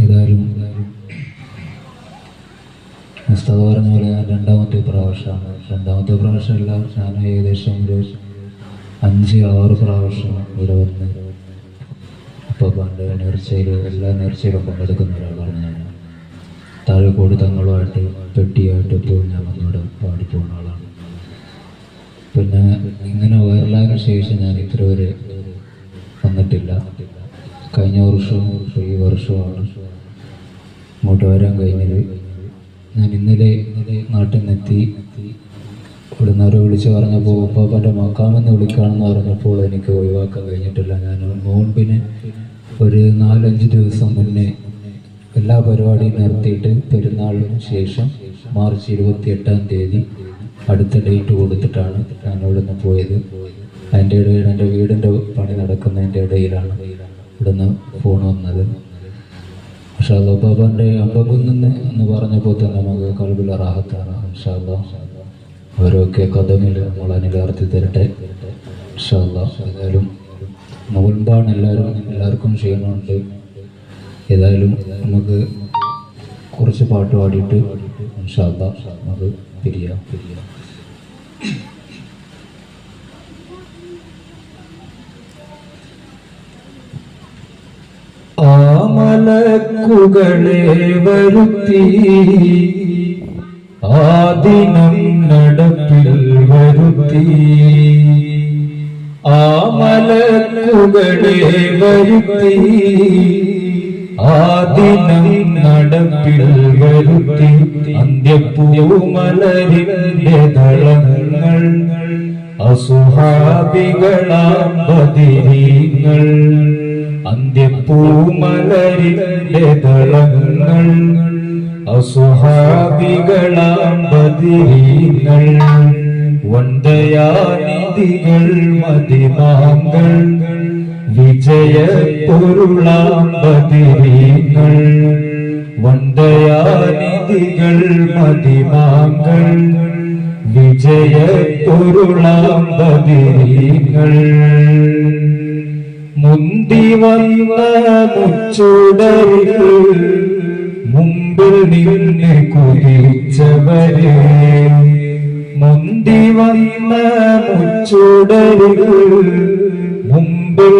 ഏതായാലും ഉസ്താദ് പറഞ്ഞ പോലെ രണ്ടാമത്തെ പ്രാവശ്യമല്ല, ഞാൻ ഏകദേശം ഒരു 5-6 പ്രാവശ്യം ഇവിടെ വന്ന് ഉപ്പാപ്പാൻ്റെ എല്ലാ നേർച്ചയിലും പങ്കെടുക്കുന്ന ഒരാളാണ് ഞാൻ. താഴെക്കോട് തങ്ങളുമായിട്ട് പെട്ടിയായിട്ട് എപ്പോഴും ഞാൻ വന്നിവിടെ പാടിപ്പോകുന്ന ആളാണ്. പിന്നെ ഇങ്ങനെ വൈറലായതിനു ശേഷം ഞാൻ ഇത്ര വരെ വന്നിട്ടില്ല. കഴിഞ്ഞ വർഷവും ഈ വർഷമാണ് ഇങ്ങോട്ട് വരാൻ കഴിഞ്ഞത്. ഞാൻ ഇന്നലെ നാട്ടിൽ നിന്നെത്തി. ഇവിടുന്ന് അവരെ വിളിച്ച് പറഞ്ഞപ്പോൾ ഉപ്പാപ്പാൻ്റെ മക്കാമെന്ന് വിളിക്കുകയാണെന്ന് പറഞ്ഞപ്പോൾ എനിക്ക് ഒഴിവാക്കാൻ കഴിഞ്ഞിട്ടില്ല. ഞാൻ നോൻപിന് ഒരു 4-5 ദിവസം മുന്നേ എല്ലാ പരിപാടിയും നിർത്തിയിട്ട് പെരുന്നാളിന് ശേഷം മാർച്ച് 28-ാം തീയതി അടുത്ത ഡേറ്റ് കൊടുത്തിട്ടാണ് ഞാൻ ഇവിടുന്ന് പോയത്. അതിൻ്റെ ഇടയിൽ എൻ്റെ വീടിൻ്റെ പണി നടക്കുന്നതിൻ്റെ ഇടയിലാണ് ഇവിടുന്ന് ഫോൺ വന്നത്. മാഷാ അല്ലാഹ് ഉപ്പാപ്പാൻ്റെ അമ്പകുന്നെന്ന് എന്ന് പറഞ്ഞപ്പോൾ തന്നെ നമുക്ക് കൽബിൽ റാഹത്താണ്. മാഷാ അല്ലാഹ് അവരൊക്കെ കഥമിൽ നമ്മൾ അനുകാർത്തി തരട്ടെ ഇൻഷാ അല്ലാഹ്. ഏതായാലും നോൻപാണ് എല്ലാവർക്കും ചെയ്യണമുണ്ട്. ഏതായാലും നമുക്ക് കുറച്ച് പാട്ട് പാടിയിട്ട് ഇൻഷാ അല്ലാഹ് നമുക്ക് പിരിയാം. ആമലക്കുകളെ വരുത്തി ആദിനം നടപ്പിൽ വരുത്തി. ആമലക്കുകളെ വരുത്തി ആദിനം നടപ്പിൽ വരുത്തി. അന്ത്യപ്പൂമലരിന്റെ ദളങ്ങൾ അസുഹാബികളാം ബദരീങ്ങൾ. അന്ത്യപ്പൂമലരിന്റെ ദളങ്ങൾ അസുഹാബികളാം ബദരീങ്ങൾ. വന്ദയാനിധികൾ മദിനാങ്ങൾ വിജയ പൊരുളാം ബദരീങ്ങൾ. വന്ദയാനിധികൾ മദിനാങ്ങൾ വിജയ പൊരുളാം ബദരീങ്ങൾ. മുന്തി വന്ന മുച്ചുടരിൽ മുമ്പിൽ നിന്ന് കുതിച്ചവരെ. മുന്തി വന്ന മുച്ചുടരിൽ മുമ്പിൽ